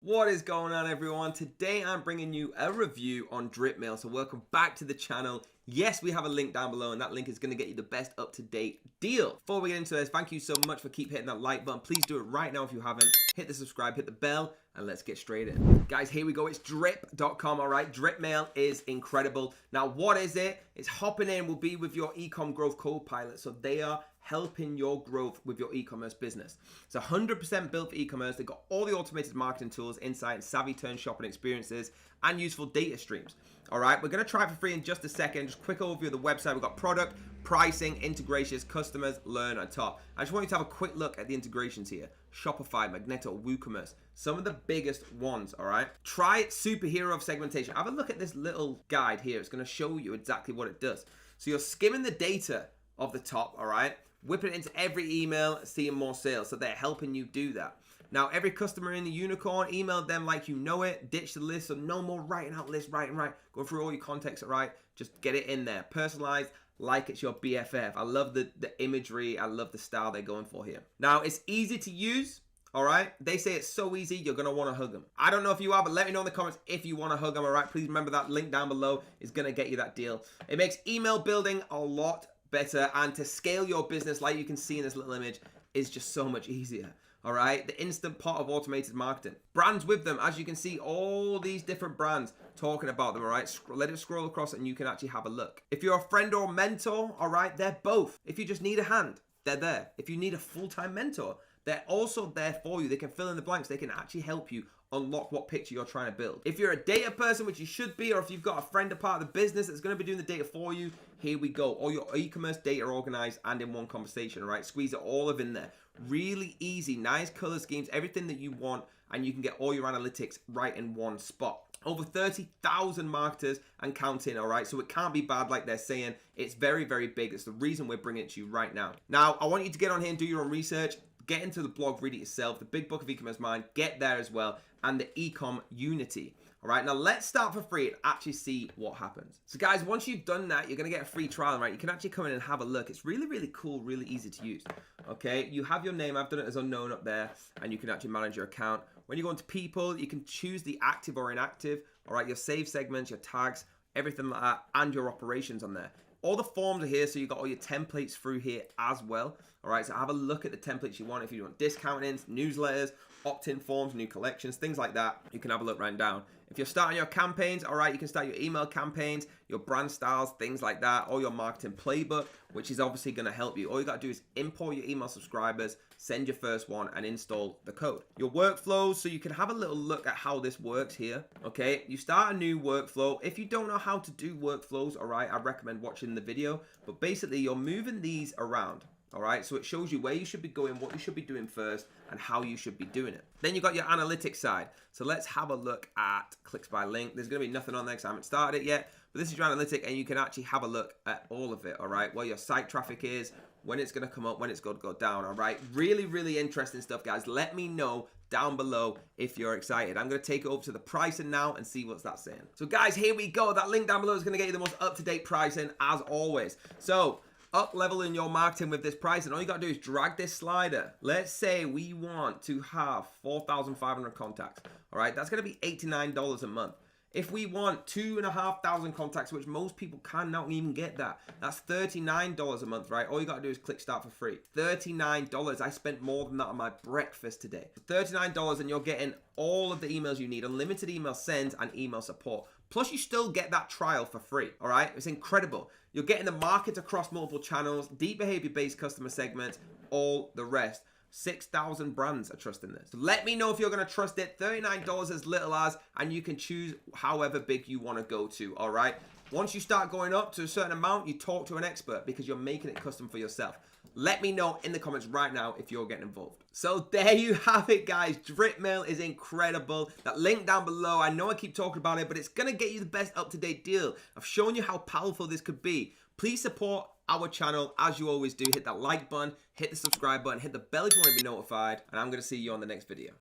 What is going on, everyone? Today I'm bringing you a review on drip mail. So welcome back to the channel. Yes, we have a link down below, and that link is going to get you the best up-to-date deal. Before we get into this, thank you so much for keep hitting that like button. Please do it right now if you haven't. Hit the subscribe, hit the bell, and let's get straight in. Guys, here we go. It's drip.com, all right? Drip mail is incredible. Now, what is it? It's hopping in will be with your ecom growth co-pilot. So they are helping your growth with your e-commerce business. It's 100% built for e-commerce. They've got all the automated marketing tools, insight, and savvy turn shopping experiences, and useful data streams. All right, we're going to try it for free in just a second. Just quick overview of the website. We've got product, pricing, integrations, customers, learn, on top. I just want you to have a quick look at the integrations here. Shopify, Magneto, WooCommerce, some of the biggest ones, all right? Try superhero of segmentation. Have a look at this little guide here. It's going to show you exactly what it does. So you're skimming the data of the top, all right? Whipping it into every email, seeing more sales. So they're helping you do that. Now, every customer in the unicorn, email them like you know it. Ditch the list, so no more writing out lists, right. Going through all your context, all right? Just get it in there. Personalized, like it's your BFF. I love the imagery. I love the style they're going for here. Now, it's easy to use, all right? They say it's so easy, you're going to want to hug them. I don't know if you are, but let me know in the comments if you want to hug them, all right? Please remember that link down below is going to get you that deal. It makes email building a lot better, and to scale your business, like you can see in this little image, is just so much easier. All right, the instant pot of automated marketing. Brands with them, as you can see, all these different brands talking about them, all right? Let it scroll across and you can actually have a look. If you're a friend or mentor, all right, they're both. If you just need a hand, they're there. If you need a full-time mentor, they're also there for you. They can fill in the blanks. They can actually help you unlock what picture you're trying to build. If you're a data person, which you should be, or if you've got a friend or part of the business that's going to be doing the data for you, here we go. All your e-commerce data organized and in one conversation, right? Squeeze it all of in there. Really easy, nice color schemes, everything that you want, and you can get all your analytics right in one spot. Over 30,000 marketers and counting, all right? So it can't be bad like they're saying. It's very, very big. It's the reason we're bringing it to you right now. Now, I want you to get on here and do your own research. Get into the blog, read it yourself. The Big Book of E-Commerce Mind, get there as well. And the Ecom Unity. All right, now let's start for free and actually see what happens. So guys, once you've done that, you're gonna get a free trial, right? You can actually come in and have a look. It's really, really cool, really easy to use. Okay, you have your name. I've done it as unknown up there, and you can actually manage your account. When you go into people, you can choose the active or inactive. All right, your save segments, your tags, everything like that, and your operations on there. All the forms are here, so you've got all your templates through here as well. All right, so have a look at the templates you want. If you want discounting, newsletters, opt-in forms, new collections, things like that, you can have a look right down. If you're starting your campaigns, all right, you can start your email campaigns, your brand styles, things like that, or your marketing playbook, which is obviously going to help you. All you got to do is import your email subscribers, send your first one, and install the code. Your workflows, so you can have a little look at how this works here, okay? You start a new workflow. If you don't know how to do workflows, all right, I recommend watching the video, but basically you're moving these around. All right, so it shows you where you should be going, what you should be doing first, and how you should be doing it. Then you've got your analytics side. So let's have a look at clicks by link. There's going to be nothing on there because I haven't started it yet, but this is your analytic, and you can actually have a look at all of it, all right? Where your site traffic is, when it's going to come up, when it's going to go down, all right? Really, really interesting stuff, guys. Let me know down below if you're excited. I'm going to take it over to the pricing now and see what's that saying. So guys, here we go. That link down below is going to get you the most up-to-date pricing as always. So up leveling your marketing with this price, and all you got to do is drag this slider. Let's say we want to have 4,500 contacts. All right, that's going to be $89 a month. If we want 2,500 contacts, which most people cannot even get that, that's $39 a month, right? All you got to do is click start for free. $39. I spent more than that on my breakfast today. $39, and you're getting all of the emails you need, unlimited email sends and email support. Plus, you still get that trial for free, all right? It's incredible. You're getting the market across multiple channels, deep behavior-based customer segments, all the rest. 6,000 brands are trusting this. So let me know if you're going to trust it. $39 as little as, and you can choose however big you want to go to, all right? Once you start going up to a certain amount, you talk to an expert because you're making it custom for yourself. Let me know in the comments right now if you're getting involved. So there you have it, guys. Drip mail is incredible. That link down below, I know I keep talking about it, but it's going to get you the best up-to-date deal. I've shown you how powerful this could be. Please support our channel as you always do. Hit that like button, hit the subscribe button, hit the bell if you want to be notified, and I'm going to see you on the next video.